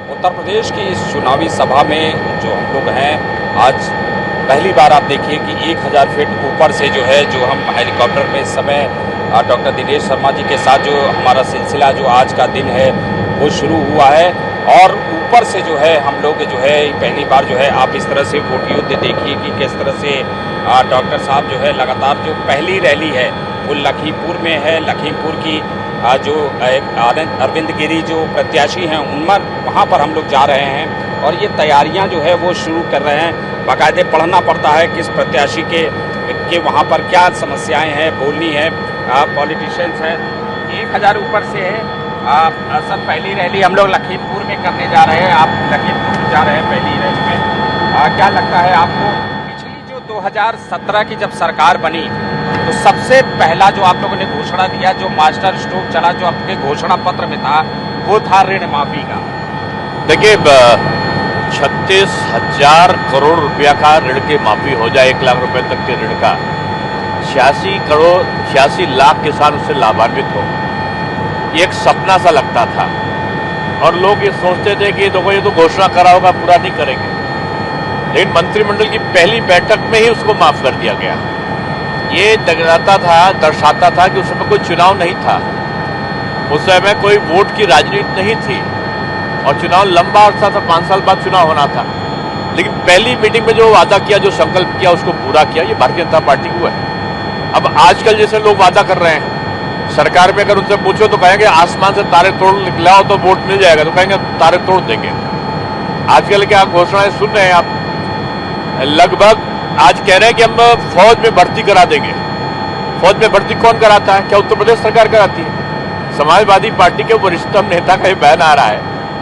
उत्तर प्रदेश की इस चुनावी सभा में जो हम लोग हैं आज पहली बार आप देखिए कि 1000 फीट ऊपर से जो है जो हम हेलीकॉप्टर में इस समय डॉक्टर दिनेश शर्मा जी के साथ जो हमारा सिलसिला जो आज का दिन है वो शुरू हुआ है। और ऊपर से जो है हम लोग जो है पहली बार जो है आप इस तरह से वोट युद्ध देखिए कि किस तरह से डॉक्टर साहब जो है लगातार जो पहली रैली है वो लखीमपुर में है। लखीमपुर की जो अरविंद गिरी जो प्रत्याशी हैं उनमें वहाँ पर हम लोग जा रहे हैं और ये तैयारियाँ जो है वो शुरू कर रहे हैं। बाकायदे पढ़ना पड़ता है किस प्रत्याशी के वहाँ पर क्या समस्याएं हैं बोलनी है। पॉलिटिशियंस हैं 1000 ऊपर से है। सर पहली रैली हम लोग लखीमपुर में करने जा रहे हैं। आप लखीमपुर में जा रहे हैं पहली रैली में। क्या लगता है आपको पिछली जो 2017 की जब सरकार बनी तो सबसे पहला जो आप लोगों ने घोषणा दिया जो मास्टर स्ट्रोक चला जो आपके घोषणा पत्र में था वो था ऋण माफी का। देखिए 36,000 करोड़ रुपया का ऋण की माफी हो जाए 1 लाख रुपए तक के ऋण का 86 लाख किसान उससे लाभान्वित हो ये एक सपना सा लगता था और लोग ये सोचते थे कि देखो ये तो घोषणा करा होगा पूरा नहीं करेंगे। लेकिन मंत्रिमंडल की पहली बैठक में ही उसको माफ कर दिया गया। ये दर्शाता था कि उस समय कोई चुनाव नहीं था, उस समय कोई वोट की राजनीति नहीं थी और चुनाव लंबा अरसा था 5 साल बाद चुनाव होना था। लेकिन पहली मीटिंग में जो वादा किया जो संकल्प किया उसको पूरा किया ये भारतीय जनता पार्टी को है। अब आजकल जैसे लोग वादा कर रहे हैं सरकार में अगर उनसे पूछो तो कहेंगे आसमान से तारे तोड़ निकलाओ तो वोट मिल जाएगा तो कहेंगे तारे तोड़ देंगे। आजकल क्या घोषणाएं सुन रहे हैं आप लगभग आज कह रहे हैं कि हम फौज में भर्ती करा देंगे। फौज में भर्ती कौन कराता है? क्या उत्तर प्रदेश सरकार कराती है? समाजवादी पार्टी के वरिष्ठतम नेता का ये बयान आ रहा है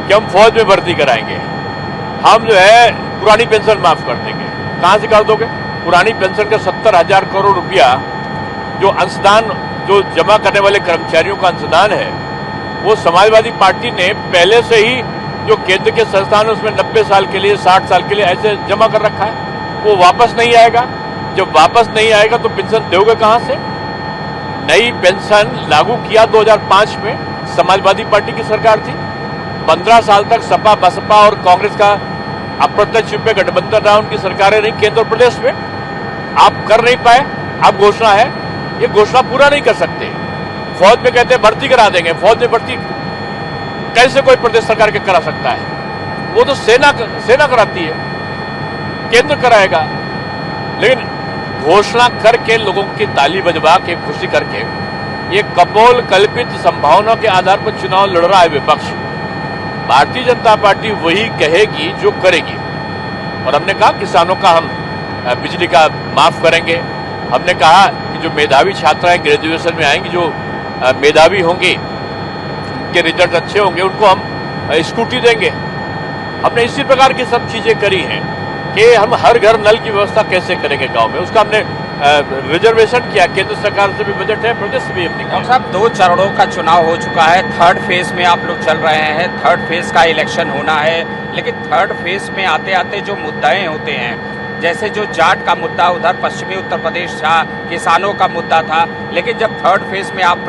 कि हम फौज में भर्ती कराएंगे। हम जो है पुरानी पेंशन माफ कर देंगे। कहां से कर दोगे? पुरानी पेंशन का 70,000 करोड़ रुपया जो अंशदान जो जमा करने वाले कर्मचारियों का अंशदान है वो समाजवादी पार्टी ने पहले से ही जो केंद्र के संस्थान है उसमें 90 साल के लिए 60 साल के लिए ऐसे जमा कर रखा है। वो वापस नहीं आएगा। जब वापस नहीं आएगा तो पेंशन दोगे कहां से? नई पेंशन लागू किया 2005 में समाजवादी पार्टी की सरकार थी। 15 साल तक सपा बसपा और कांग्रेस का अप्रत्यक्ष रूप में गठबंधन रहा। उनकी सरकारें रही केंद्र और प्रदेश में। आप कर नहीं पाए। अब घोषणा है ये घोषणा पूरा नहीं कर सकते। फौज में कहते हैं भर्ती करा देंगे। फौज में भर्ती कैसे कोई प्रदेश सरकार के करा सकता है? वो तो सेना कराती है, केंद्र कराएगा। लेकिन घोषणा करके लोगों की ताली बजवा के खुशी करके ये कपोल कल्पित संभावना के आधार पर चुनाव लड़ रहा है विपक्ष। भारतीय जनता पार्टी वही कहेगी जो करेगी। और हमने कहा किसानों का हम बिजली का माफ करेंगे। हमने कहा कि जो मेधावी छात्राएं ग्रेजुएशन में आएंगी जो मेधावी होंगी उनके रिजल्ट अच्छे होंगे उनको हम स्कूटी देंगे। हमने इसी प्रकार की सब चीजें करी हैं कि हम हर घर नल की व्यवस्था कैसे करेंगे गांव में उसका हमने रिजर्वेशन किया। केंद्र सरकार से भी बजट है, प्रदेश से भी हमने किया। साहब 2 चरणों का चुनाव हो चुका है। 3rd फेज में आप लोग चल रहे हैं। 3rd फेज का इलेक्शन होना है। लेकिन 3rd फेज में आते आते जो मुद्दे होते हैं जैसे जो जाट का मुद्दा उधर पश्चिमी उत्तर प्रदेश था, किसानों का मुद्दा था। लेकिन जब 3rd फेज में आप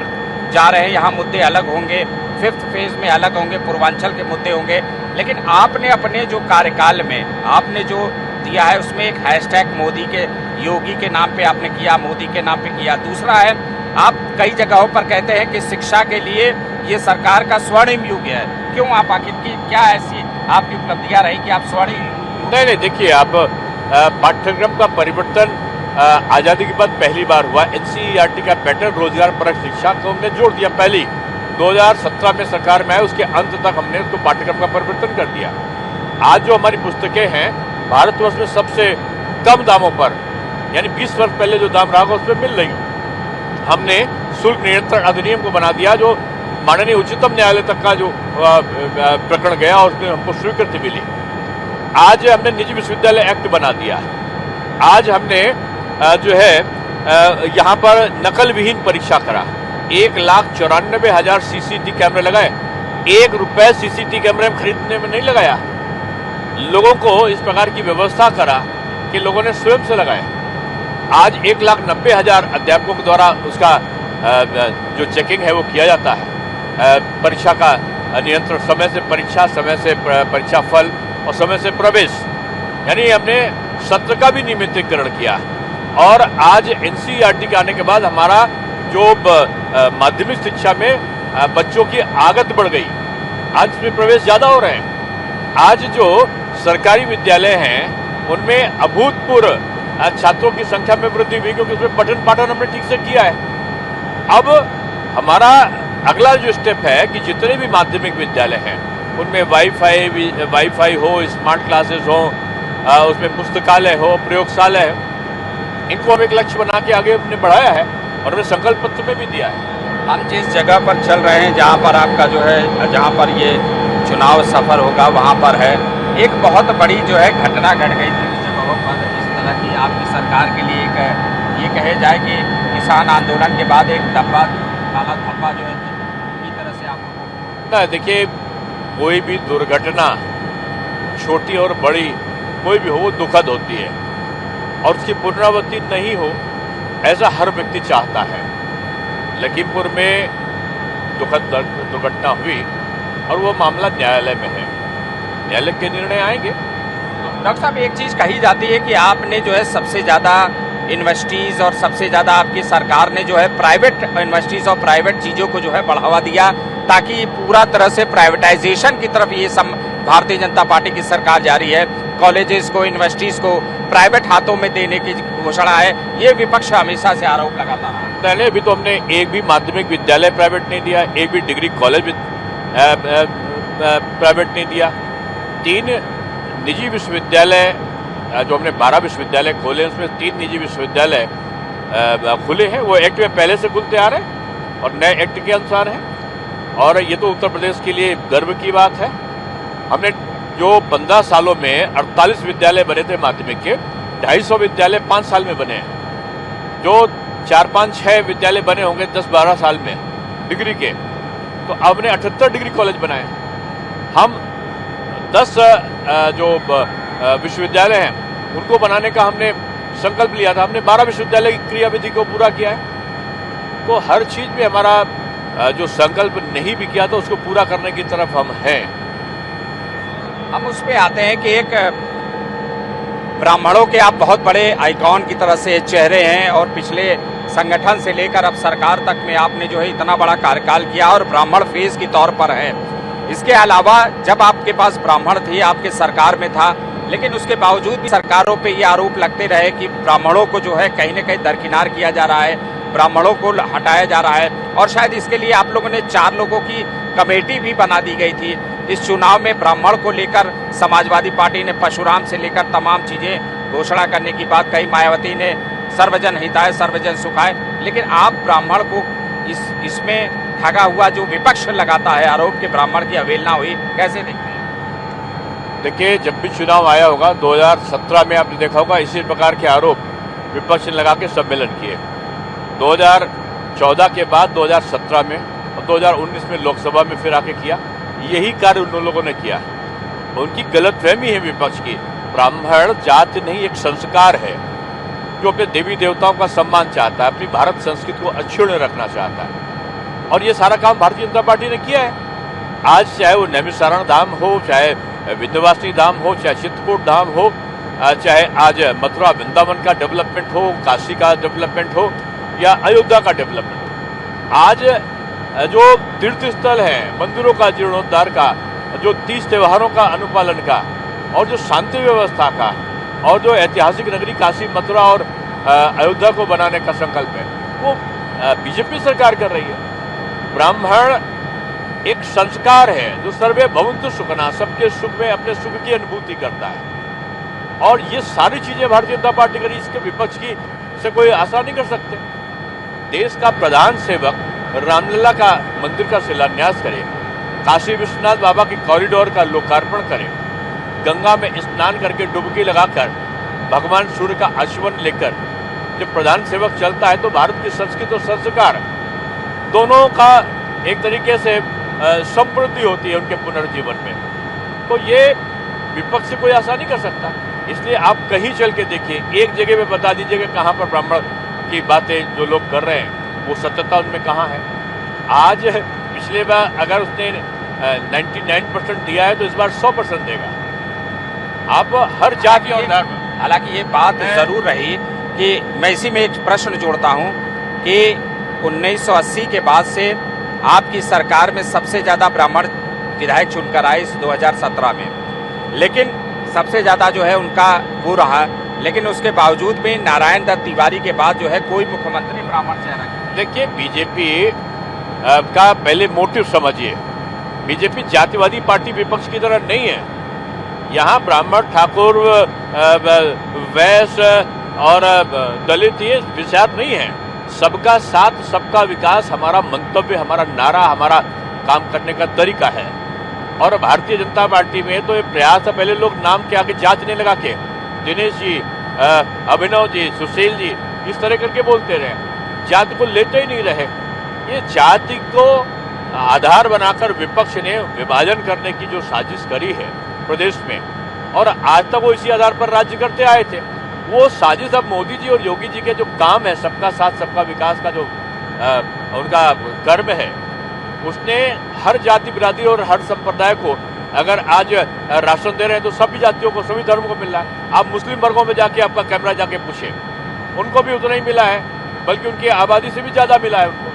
जा रहे हैं यहाँ मुद्दे अलग होंगे। 5th फेज में अलग होंगे, पूर्वांचल के मुद्दे होंगे। लेकिन आपने अपने जो कार्यकाल में आपने जो दिया है उसमें एक हैशटैग मोदी के योगी के नाम पे आपने किया, मोदी के नाम पे किया। दूसरा है आप कई जगहों पर कहते हैं कि शिक्षा के लिए ये सरकार का स्वर्णिम युग है। क्यों आप आखिर की क्या ऐसी आपकी उपलब्धियां रही कि आप स्वर्णिम? नहीं देखिए आप पाठ्यक्रम का परिवर्तन आजादी के बाद पहली बार हुआ। एनसीईआरटी का पैटर्न रोजगार परक शिक्षा को हमने जोड़ दिया। पहली 2017 में सरकार में आए उसके अंत तक हमने उसको पाठ्यक्रम का परिवर्तन कर दिया। आज जो हमारी पुस्तकें हैं भारतवर्ष में सबसे कम दामों पर यानी 20 वर्ष पहले जो दाम रहा उस पर मिल रही। हमने शुल्क नियंत्रण अधिनियम को बना दिया जो माननीय उच्चतम न्यायालय तक का जो प्रकरण गया और उसमें हमको स्वीकृति मिली। आज हमने निजी विश्वविद्यालय एक्ट बना दिया। आज हमने जो है यहाँ पर नकल विहीन परीक्षा करा। 1,94,000 सीसीटीवी कैमरे लगाए। 1 रुपए सीसीटीवी कैमरे में खरीदने में नहीं लगाया। लोगों को इस प्रकार की व्यवस्था करा कि लोगों ने स्वयं से लगाए। आज 1,90,000 अध्यापकों के द्वारा उसका जो चेकिंग है वो किया जाता है। परीक्षा का नियंत्रण, समय से परीक्षा, समय से परीक्षा फल और समय से प्रवेश, यानी हमने सत्र का भी नियमितीकरण किया। और आज एनसीईआरटी के आने के बाद हमारा जो माध्यमिक शिक्षा में बच्चों की आगत बढ़ गई, आज इसमें प्रवेश ज्यादा हो रहे हैं। आज जो सरकारी विद्यालय हैं उनमें अभूतपूर्व छात्रों की संख्या में वृद्धि हुई, क्योंकि उसमें पठन पाठन हमने ठीक से किया है। अब हमारा अगला जो स्टेप है कि जितने भी माध्यमिक विद्यालय हैं उनमें वाईफाई हो, स्मार्ट क्लासेस हो, उसमें पुस्तकालय हो, प्रयोगशालय हो, इनको हम एक लक्ष्य बना के आगे हमने बढ़ाया है और हमें संकल्प पत्र में भी दिया है। हम जिस जगह पर चल रहे हैं, जहाँ पर आपका जो है, जहाँ पर ये चुनाव सफर होगा वहाँ पर है, एक बहुत बड़ी जो है घटना घट गई थी उस जगहों पर। इस तरह की आपकी सरकार के लिए एक ये कहे जाए कि किसान आंदोलन के बाद एक काला धब्बा जो है पूरी तरह से आपको देखिए, कोई भी दुर्घटना छोटी और बड़ी कोई भी हो वो दुखद होती है और उसकी पुनरावृत्ति नहीं हो ऐसा हर व्यक्ति चाहता है। लखीमपुर में दुखद दुर्घटना हुई और वो मामला न्यायालय में है, न्यायालय के निर्णय आएंगे। डॉक्टर साहब, एक चीज़ कही जाती है कि आपने जो है सबसे ज़्यादा यूनिवर्सिटीज़ और सबसे ज़्यादा आपकी सरकार ने जो है प्राइवेट यूनिवर्सिटीज़ और प्राइवेट चीज़ों को जो है बढ़ावा दिया, ताकि पूरा तरह से प्राइवेटाइजेशन की तरफ ये सब भारतीय जनता पार्टी की सरकार जा रही है। कॉलेजेस को, यूनिवर्सिटीज़ को प्राइवेट हाथों में देने की घोषणा है। ये विपक्ष हमेशा से आरोप लगाता रहा। पहले अभी तो हमने एक भी माध्यमिक विद्यालय प्राइवेट नहीं दिया, एक भी डिग्री कॉलेज प्राइवेट नहीं दिया। 3 निजी विश्वविद्यालय जो हमने 12 विश्वविद्यालय खोले, उसमें 3 निजी विश्वविद्यालय खुले हैं। वो एक्ट में पहले से खुलते आ रहे हैं और नए एक्ट के अनुसार है, और ये तो उत्तर प्रदेश के लिए गर्व की बात है। हमने जो 15 सालों में 48 विद्यालय बने थे माध्यमिक के, 250 विद्यालय 5 साल में बने हैं। जो 4-5-6 विद्यालय बने होंगे 10-12 साल में डिग्री के, तो अब हमने 78 डिग्री कॉलेज बनाए। हम 10 जो विश्वविद्यालय हैं उनको बनाने का हमने संकल्प लिया था। हमने 12 विश्वविद्यालय की क्रियाविधि को पूरा किया है। तो हर चीज में हमारा जो संकल्प नहीं भी किया था उसको पूरा करने की तरफ हम हैं। हम उस पे आते हैं कि एक ब्राह्मणों के आप बहुत बड़े आइकॉन की तरह से चेहरे हैं और पिछले संगठन से लेकर अब सरकार तक में आपने जो है इतना बड़ा कार्यकाल किया और ब्राह्मण फेस के तौर पर हैं। इसके अलावा जब आपके पास ब्राह्मण थे, आपके सरकार में था, लेकिन उसके बावजूद भी सरकारों पे ये आरोप लगते रहे कि ब्राह्मणों को जो है कहीं न कहीं दरकिनार किया जा रहा है, ब्राह्मणों को हटाया जा रहा है। और शायद इसके लिए आप लोगों ने 4 लोगों की कमेटी भी बना दी गई थी। इस चुनाव में ब्राह्मण को लेकर समाजवादी पार्टी ने परशुराम से लेकर तमाम चीज़ें घोषणा करने की बात कही। मायावती ने सर्वजन हिताय सर्वजन सुखाय, लेकिन आप ब्राह्मण को इसमें ठगा हुआ जो विपक्ष लगाता है आरोप के ब्राह्मण की अवहेलना हुई, कैसे देखते हैं? देखिए, जब भी चुनाव आया होगा 2017 में आपने देखा होगा इसी प्रकार के आरोप विपक्ष ने लगा के सम्मेलन किए। 2014 के बाद 2017 में और 2019 में लोकसभा में फिर आके किया। यही कार्य उन लोगों ने किया। उनकी गलतफहमी है विपक्ष की। ब्राह्मण जाति नहीं, एक संस्कार है जो अपने देवी देवताओं का सम्मान चाहता है, अपनी भारत संस्कृति को अक्षुण्ण रखना चाहता है, और ये सारा काम भारतीय जनता पार्टी ने किया है। आज चाहे वो नैमिषारण धाम हो, चाहे विंध्यवासिनी धाम हो, चाहे चित्रकूट धाम हो, चाहे आज मथुरा वृंदावन का डेवलपमेंट हो, काशी का डेवलपमेंट हो या अयोध्या का डेवलपमेंट हो। आज जो तीर्थ स्थल है, मंदिरों का जीर्णोद्धार का, जो 30 त्योहारों का अनुपालन का, और जो शांति व्यवस्था का, और जो ऐतिहासिक नगरी काशी, मथुरा और अयोध्या को बनाने का संकल्प है, वो बीजेपी सरकार कर रही है। ब्राह्मण एक संस्कार है जो सर्वे भवन्तु सुखना, सबके सुख में अपने सुख की अनुभूति करता है, और ये सारी चीजें भारतीय जनता पार्टी करी। इसके विपक्ष की से कोई आशा नहीं कर सकते। देश का प्रधान सेवक रामलला का मंदिर का शिलान्यास करे, काशी विश्वनाथ बाबा की कॉरिडोर का लोकार्पण करे, गंगा में स्नान करके डुबकी लगाकर भगवान सूर्य का आशीर्वाद लेकर जब प्रधान सेवक चलता है तो भारत की संस्कृति और संस्कार दोनों का एक तरीके से समृद्धि होती है उनके पुनर्जीवन में। तो ये विपक्ष से कोई आशा नहीं कर सकता। इसलिए आप कहीं चल के देखिए, एक जगह पे बता दीजिए कि कहाँ पर ब्राह्मण की बातें जो लोग कर रहे हैं वो सत्यता उनमें कहाँ है। आज पिछले बार अगर उसने 99% दिया है तो इस बार 100% देगा। आप हर जाति और धर्म, हालांकि ये बात जरूर रही कि मैं इसी में एक प्रश्न जोड़ता हूं कि 1980 के बाद से आपकी सरकार में सबसे ज्यादा ब्राह्मण विधायक चुनकर आए इस 2017 में, लेकिन सबसे ज्यादा जो है उनका वो रहा, लेकिन उसके बावजूद भी नारायण दत्त तिवारी के बाद जो है कोई मुख्यमंत्री ब्राह्मण चेहरा नहीं। देखिए, बीजेपी का पहले मोटिव समझिए। बीजेपी जातिवादी पार्टी विपक्ष की तरह नहीं है। यहाँ ब्राह्मण, ठाकुर, वैश्य और दलित ये विचार नहीं है। सबका साथ सबका विकास हमारा मंतव्य, हमारा नारा, हमारा काम करने का तरीका है। और भारतीय जनता पार्टी में तो ये प्रयास है, पहले लोग नाम के आगे जांचने लगा के दिनेश जी, अभिनव जी, सुशील जी इस तरह करके बोलते रहे, जाति को लेते ही नहीं रहे। ये जाति को आधार बनाकर विपक्ष ने विभाजन करने की जो साजिश करी है प्रदेश में, और आज तक वो इसी आधार पर राज्य करते आए थे, वो साजिश अब मोदी जी और योगी जी के जो काम है, सबका साथ सबका विकास का जो उनका कर्म है, उसने हर जाति बिरादरी और हर संप्रदाय को, अगर आज राशन दे रहे हैं तो सभी जातियों को, सभी धर्मों को मिल रहा है। आप मुस्लिम वर्गों में जाके आपका कैमरा जाके पूछे, उनको भी उतना ही मिला है, बल्कि उनकी आबादी से भी ज्यादा मिला है उनको।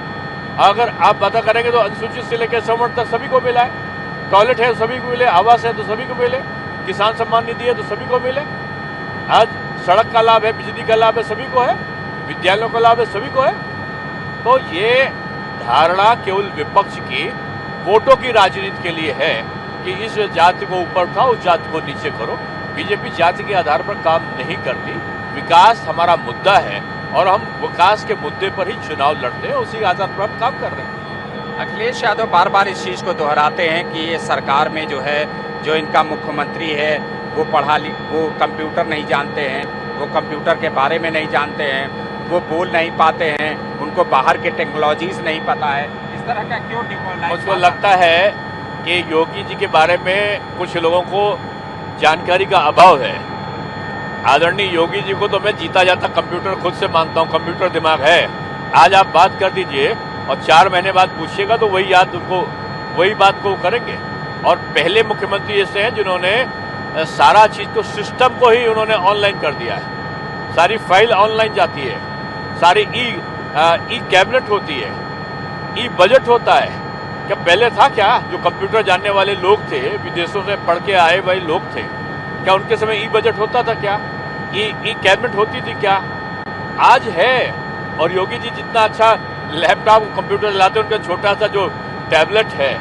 अगर आप पता करेंगे तो अनुसूचित से लेकर सवर्ण तक सभी को मिला है। टॉयलेट है सभी को मिले, आवास है तो सभी को मिले, किसान सम्मान निधि है तो सभी को मिले, आज सड़क का लाभ है, बिजली का लाभ है सभी को है, विद्यालयों का लाभ है सभी को है। तो ये धारणा केवल विपक्ष की वोटों की राजनीति के लिए है कि इस जाति को ऊपर उठाओ, उस जाति को नीचे करो। बीजेपी जाति के आधार पर काम नहीं करती। विकास हमारा मुद्दा है और हम विकास के मुद्दे पर ही चुनाव लड़ते हैं, उसी आधार पर हम काम कर रहे हैं। अखिलेश यादव बार बार इस चीज को दोहराते हैं कि ये सरकार में जो है, जो इनका मुख्यमंत्री है वो वो कंप्यूटर नहीं जानते हैं, वो कंप्यूटर के बारे में नहीं जानते हैं, वो बोल नहीं पाते हैं, उनको बाहर के टेक्नोलॉजीज नहीं पता है। इस तरह का क्यों डिमोरलाइज? मुझको लगता है कि योगी जी के बारे में कुछ लोगों को जानकारी का अभाव है। आदरणीय योगी जी को तो मैं जीता जाता कंप्यूटर खुद से मानता हूँ, कंप्यूटर दिमाग है। आज आप बात कर दीजिए और 4 महीने बाद पूछिएगा तो वही याद उनको, वही बात को करेंगे। और पहले मुख्यमंत्री ऐसे हैं जिन्होंने सारा चीज को, सिस्टम को ही उन्होंने ऑनलाइन कर दिया है। सारी फाइल ऑनलाइन जाती है, सारी ई कैबिनेट होती है, ई बजट होता है। क्या पहले था क्या? जो कंप्यूटर जानने वाले लोग थे, विदेशों से पढ़ के आए वही लोग थे, क्या उनके समय ई बजट होता था क्या? ई कैबिनेट होती थी क्या? आज है। और योगी जी जितना अच्छा लैपटॉप कंप्यूटर चलाते हैं, उनका छोटा सा जो टैबलेट है,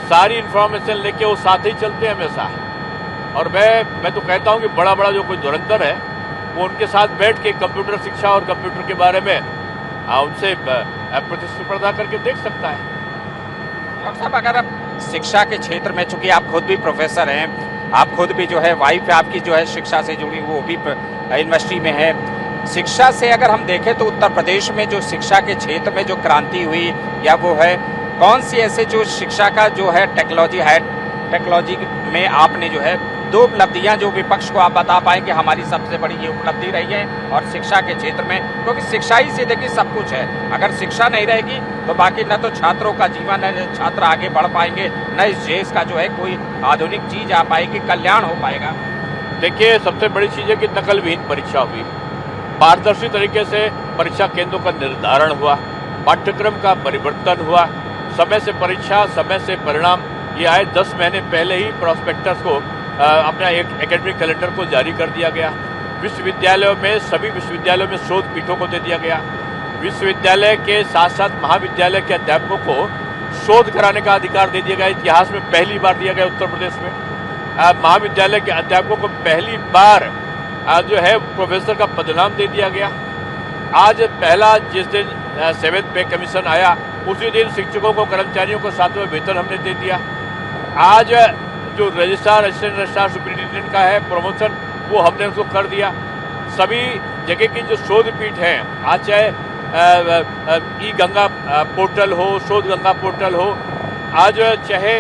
सारी इंफॉर्मेशन लेके वो साथ ही चलते हैं हमेशा। और मैं तो कहता हूँ कि बड़ा बड़ा जो कोई धुरंधर है वो उनके साथ बैठ के कंप्यूटर शिक्षा और कंप्यूटर के बारे में उनसे प्रतिस्पर्धा करके देख सकता है। डॉक्टर साहब, अगर आप शिक्षा के क्षेत्र में, चूंकि आप खुद भी प्रोफेसर हैं, आप खुद भी जो है, वाइफ आपकी जो है शिक्षा से जुड़ी, वो भी यूनिवर्सिटी में है, शिक्षा से अगर हम देखें तो उत्तर प्रदेश में जो शिक्षा के क्षेत्र में जो क्रांति हुई या वो है, कौन सी ऐसे जो शिक्षा का जो है टेक्नोलॉजी में आपने जो है 2 उपलब्धियां जो विपक्ष को आप बता पाएं कि हमारी सबसे बड़ी ये उपलब्धि रही है और शिक्षा के क्षेत्र में? क्योंकि शिक्षा ही से देखिए सब कुछ है। अगर शिक्षा नहीं रहेगी तो बाकी न तो छात्रों का जीवन है, छात्र आगे बढ़ पाएंगे, न इस देश का जो है कोई आधुनिक चीज आ पाएगी, कल्याण हो पाएगा। देखिए, सबसे बड़ी चीज है कि नकल विहीन परीक्षा हुई, पारदर्शी तरीके से परीक्षा केंद्रों का निर्धारण हुआ, पाठ्यक्रम का परिवर्तन हुआ, समय से परीक्षा, समय से परिणाम ये आए। 10 महीने पहले ही प्रोस्पेक्टस को अपना एक एकेडमिक कैलेंडर को जारी कर दिया गया। विश्वविद्यालयों में, सभी विश्वविद्यालयों में शोध पीठों को दे दिया गया। विश्वविद्यालय के साथ साथ महाविद्यालय के अध्यापकों को शोध कराने का अधिकार दे दिया गया। इतिहास में पहली बार दिया गया उत्तर प्रदेश में। महाविद्यालय के अध्यापकों को पहली बार जो है प्रोफेसर का पदनाम दे दिया गया। आज पहला जिस दिन 7th पे कमीशन आया, उसी दिन शिक्षकों को, कर्मचारियों को 7वां वेतन हमने दे दिया। आज जो रजिस्ट्रार, असिस्टेंट रजिस्ट्रार, सुपरिटेंडेंट का है प्रमोशन, वो हमने उसको कर दिया। सभी जगह की जो शोध पीठ है, आज चाहे ई गंगा पोर्टल हो, शोध गंगा पोर्टल हो, आज चाहे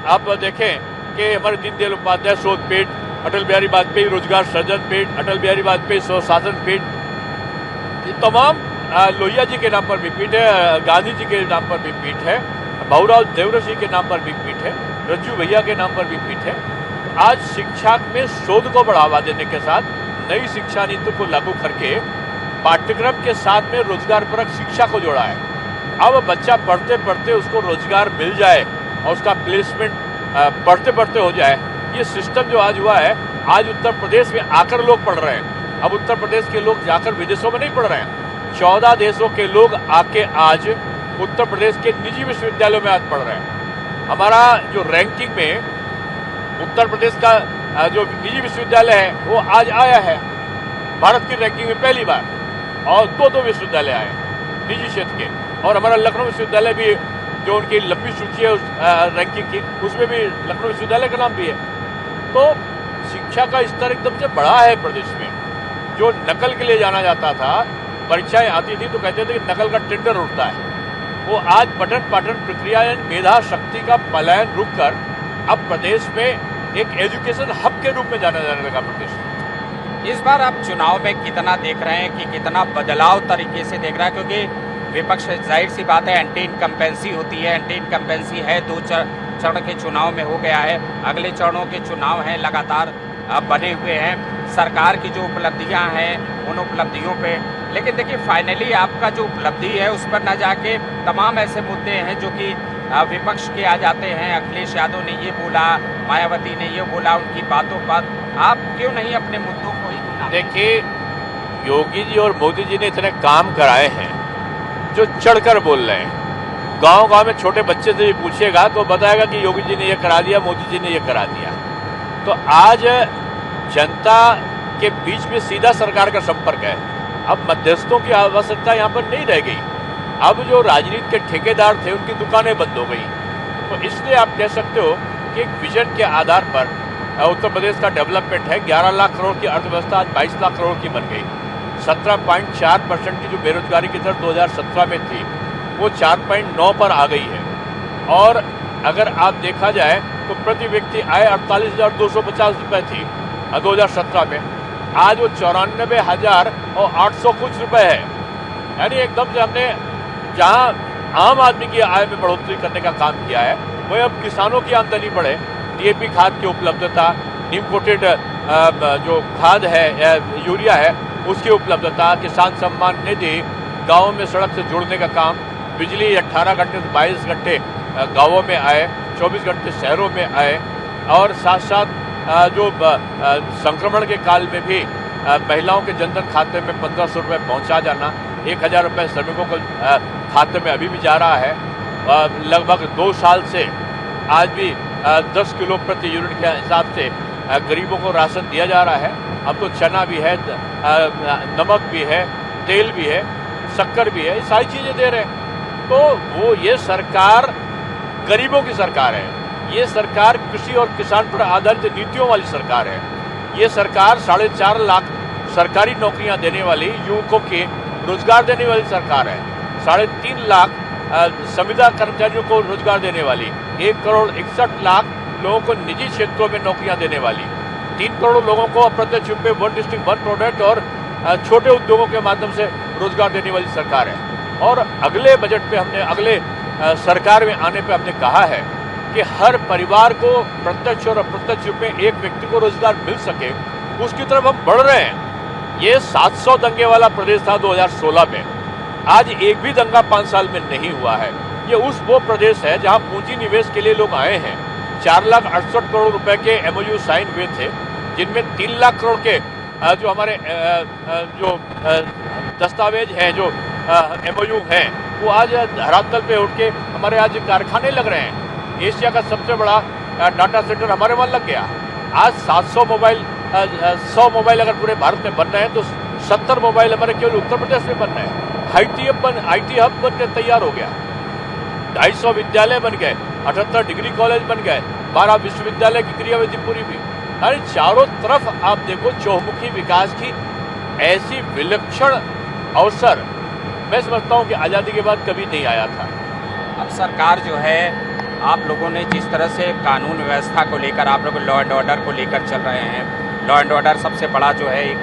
आप देखें कि हमारे दीनदयाल उपाध्याय शोध पीठ, अटल बिहारी वाजपेयी रोजगार सृजन पीठ, अटल बिहारी वाजपेयी स्वशासन पीठ, ये तमाम लोहिया जी के नाम पर भी पीठ है, गांधी जी के नाम पर भी पीठ है। भाऊराव देवरसी के नाम पर विकपीठ है, रज्जू भैया के नाम पर विकपीठ है। आज शिक्षा में शोध को बढ़ावा देने के साथ नई शिक्षा नीति को लागू करके पाठ्यक्रम के साथ में रोजगार परक शिक्षा को जोड़ा है। अब बच्चा पढ़ते पढ़ते उसको रोजगार मिल जाए और उसका प्लेसमेंट पढ़ते पढ़ते हो जाए, ये सिस्टम जो आज हुआ है, आज उत्तर प्रदेश में आकर लोग पढ़ रहे हैं। अब उत्तर प्रदेश के लोग जाकर विदेशों में नहीं पढ़ रहे हैं, 14 देशों के लोग आके आज उत्तर प्रदेश के निजी विश्वविद्यालयों में आज पढ़ रहे हैं। हमारा जो रैंकिंग में उत्तर प्रदेश का जो निजी विश्वविद्यालय है वो आज आया है भारत की रैंकिंग में पहली बार, और दो विश्वविद्यालय आए निजी क्षेत्र के। और हमारा लखनऊ विश्वविद्यालय भी, जो उनकी लंबी सूची है उस रैंकिंग की, उसमें भी लखनऊ विश्वविद्यालय का नाम भी है। तो शिक्षा का स्तर एकदम से बढ़ा है प्रदेश में। जो नकल के लिए जाना जाता था, परीक्षाएं आती थी तो कहते थे कि नकल का टेंडर उठता है, वो आज पठन पाठन प्रक्रिया मेधा शक्ति का पलायन रुक कर अब प्रदेश में एक एजुकेशन हब के रूप में जाना जाने लगा प्रदेश। इस बार आप चुनाव में कितना देख रहे हैं कि कितना बदलाव तरीके से देख रहा है, क्योंकि विपक्ष जाहिर सी बात है एंटी इनकम्पेंसी होती है, एंटी इनकम्पेंसी है, 2 चरण के चुनाव में हो गया है, अगले चरणों के चुनाव हैं लगातार बने हुए हैं, सरकार की जो उपलब्धियां हैं उन उपलब्धियों पे, लेकिन देखिए फाइनली आपका जो उपलब्धि है उस पर न जाके तमाम ऐसे मुद्दे हैं जो कि विपक्ष के आ जाते हैं। अखिलेश यादव ने ये बोला, मायावती ने ये बोला, उनकी बातों पर आप क्यों नहीं अपने मुद्दों को ही? देखिए, योगी जी और मोदी जी ने इतने काम कराए हैं जो चढ़कर बोल रहे हैं। गांव-गांव में छोटे बच्चे से भी पूछिएगा तो बताएगा कि योगी जी ने ये करा दिया, मोदी जी ने ये करा दिया। तो आज जनता के बीच में सीधा सरकार का संपर्क है। अब मध्यस्थों की आवश्यकता यहाँ पर नहीं रह गई। अब जो राजनीति के ठेकेदार थे उनकी दुकानें बंद हो गई। तो इसलिए आप कह सकते हो कि एक विजन के आधार पर उत्तर प्रदेश का डेवलपमेंट है। 11 लाख करोड़ की अर्थव्यवस्था आज 22 लाख करोड़ की बन गई। 17.4% की जो बेरोजगारी की दर 2017 में थी वो 4.9 पर आ गई है। और अगर आप देखा जाए तो प्रति व्यक्ति आय 48,250 रुपये थी 2017 में, आज वो 94,800 कुछ रुपये है। यानी एकदम से हमने जहां आम आदमी की आय में बढ़ोतरी करने का काम किया है, वही अब किसानों की आमदनी बढ़े, डीएपी खाद की उपलब्धता, नीम कोटेड जो खाद है यूरिया है उसकी उपलब्धता, किसान सम्मान निधि, गाँव में सड़क से जोड़ने का काम, बिजली 18 घंटे से 22 घंटे गाँवों में आए, 24 घंटे शहरों में आए, और साथ साथ जो संक्रमण के काल में भी महिलाओं के जनधन खाते में 1500 रुपये पहुँचा जाना, 1000 रुपये श्रमिकों को खाते में अभी भी जा रहा है। लगभग 2 साल से आज भी 10 किलो प्रति यूनिट के हिसाब से गरीबों को राशन दिया जा रहा है। अब तो चना भी है, नमक भी है, तेल भी है, शक्कर भी है, ये सारी चीज़ें दे रहे हैं। तो वो ये सरकार गरीबों की सरकार है। ये सरकार कृषि और किसान पर आधारित नीतियों वाली सरकार है। ये सरकार 4.5 लाख सरकारी नौकरियां देने वाली, युवकों के रोजगार देने वाली सरकार है। 3.5 लाख संविदा कर्मचारियों को रोजगार देने वाली, 1,61,00,000 लोगों को निजी क्षेत्रों में नौकरियां देने वाली, 3 करोड़ लोगों को अप्रत्यक्ष रूप में 1 डिस्ट्रिक्ट 1 प्रोडक्ट और छोटे उद्योगों के माध्यम से रोजगार देने वाली सरकार है। और अगले बजट पे हमने, अगले सरकार में आने पे हमने कहा है कि हर परिवार को प्रत्यक्ष और अप्रत्यक्ष रूप में एक व्यक्ति को रोजगार मिल सके, उसकी तरफ हम बढ़ रहे हैं। ये 700 दंगे वाला प्रदेश था 2016 में, आज एक भी दंगा 5 साल में नहीं हुआ है। ये वो प्रदेश है जहां पूंजी निवेश के लिए लोग आए हैं। 4,68 करोड़ रुपए के MOU साइन हुए थे, जिनमें 3 लाख करोड़ के जो हमारे जो दस्तावेज हैं, जो MOU हैं, वो आज धरातल पे उठ के हमारे आज कारखाने लग रहे हैं। एशिया का सबसे बड़ा डाटा सेंटर हमारे वहाँ लग गया। आज 700 मोबाइल 100 मोबाइल अगर पूरे भारत में बन रहे हैं तो 70 मोबाइल हमारे केवल उत्तर प्रदेश में बन रहे हैं। IT हब बनकर तैयार हो गया, 250 विद्यालय बन गए, 78 डिग्री कॉलेज बन गए, 12 विश्वविद्यालय की क्रियाविधि पूरी हुई। अरे चारों तरफ आप देखो चौमुखी विकास की ऐसी विलक्षण अवसर मैं समझता हूँ कि आज़ादी के बाद कभी नहीं आया था। अब सरकार जो है, आप लोगों ने जिस तरह से कानून व्यवस्था को लेकर, आप लोग लॉ एंड ऑर्डर को लेकर चल रहे हैं, लॉ एंड ऑर्डर सबसे बड़ा जो है एक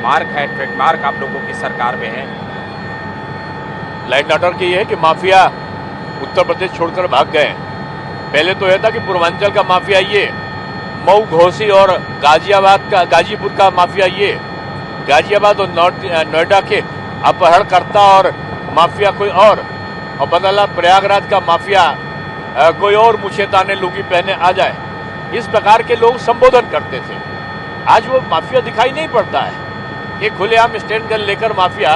मार्क है, ट्रेडमार्क आप लोगों की सरकार में है। लॉ एंड ऑर्डर की है कि माफिया उत्तर प्रदेश छोड़कर भाग गए। पहले तो यह था कि पूर्वांचल का माफिया ये, मऊ, घोसी और गाजीपुर का माफिया ये, गाजियाबाद और नोएडा के अपहरणकर्ता और माफिया कोई और बदला प्रयागराज का माफिया कोई और मुछे ताने लुंगी पहने आ जाए। इस प्रकार के लोग संबोधन करते थे। आज वो माफिया दिखाई नहीं पड़ता है कि खुलेआम स्टैंड गन लेकर माफिया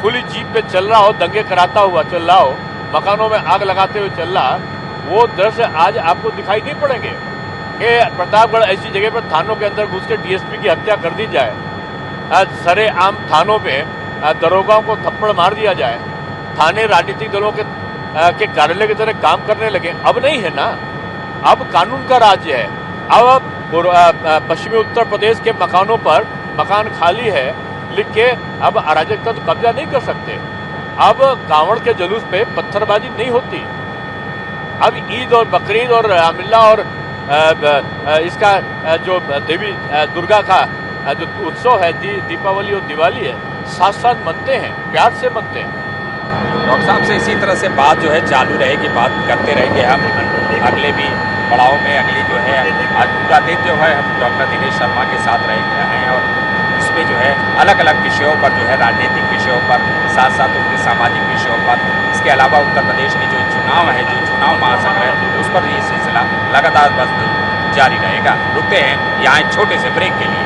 खुली जीप पे चल रहा हो, दंगे कराता हुआ चल रहा हो, मकानों में आग लगाते हुए चल रहा, वो दृश्य आज आपको दिखाई नहीं पड़ेंगे। कि प्रतापगढ़ ऐसी जगह पर थानों के अंदर घुस के डीएसपी की हत्या कर दी जाए, सरेआम थानों में दरोगाओं को थप्पड़ मार दिया जाए, थाने राजनीतिक दलों के कार्यालय की तरह काम करने लगे। अब नहीं है ना, अब कानून का राज्य है। अब पश्चिमी उत्तर प्रदेश के मकानों पर मकान खाली है लिख के अब अराजकता तो कब्जा नहीं कर सकते। अब कांवड़ के जुलूस पे पत्थरबाजी नहीं होती। अब ईद और बकरीद और रामलीला और इसका जो देवी दुर्गा का जो उत्सव है, दीपावली और दिवाली है, साथ साथ मनते हैं, प्यार से मनते हैं। डॉक्टर साहब से इसी तरह से बात जो है चालू रहेगी, बात करते रहेंगे हम अगले भी पड़ाव में। अगली जो है आज पूरा दिन जो है हम डॉक्टर दिनेश शर्मा के साथ रहेंगे हैं और इसमें जो है अलग अलग विषयों पर जो है राजनीतिक विषयों पर, साथ साथ उनके सामाजिक विषयों पर, इसके अलावा उत्तर प्रदेश की जो चुनाव है, जो चुनाव महासंघ है, उस पर ये सिलसिला लगातार बस जारी रहेगा। रुकते हैं यहाँ एक छोटे से ब्रेक के लिए।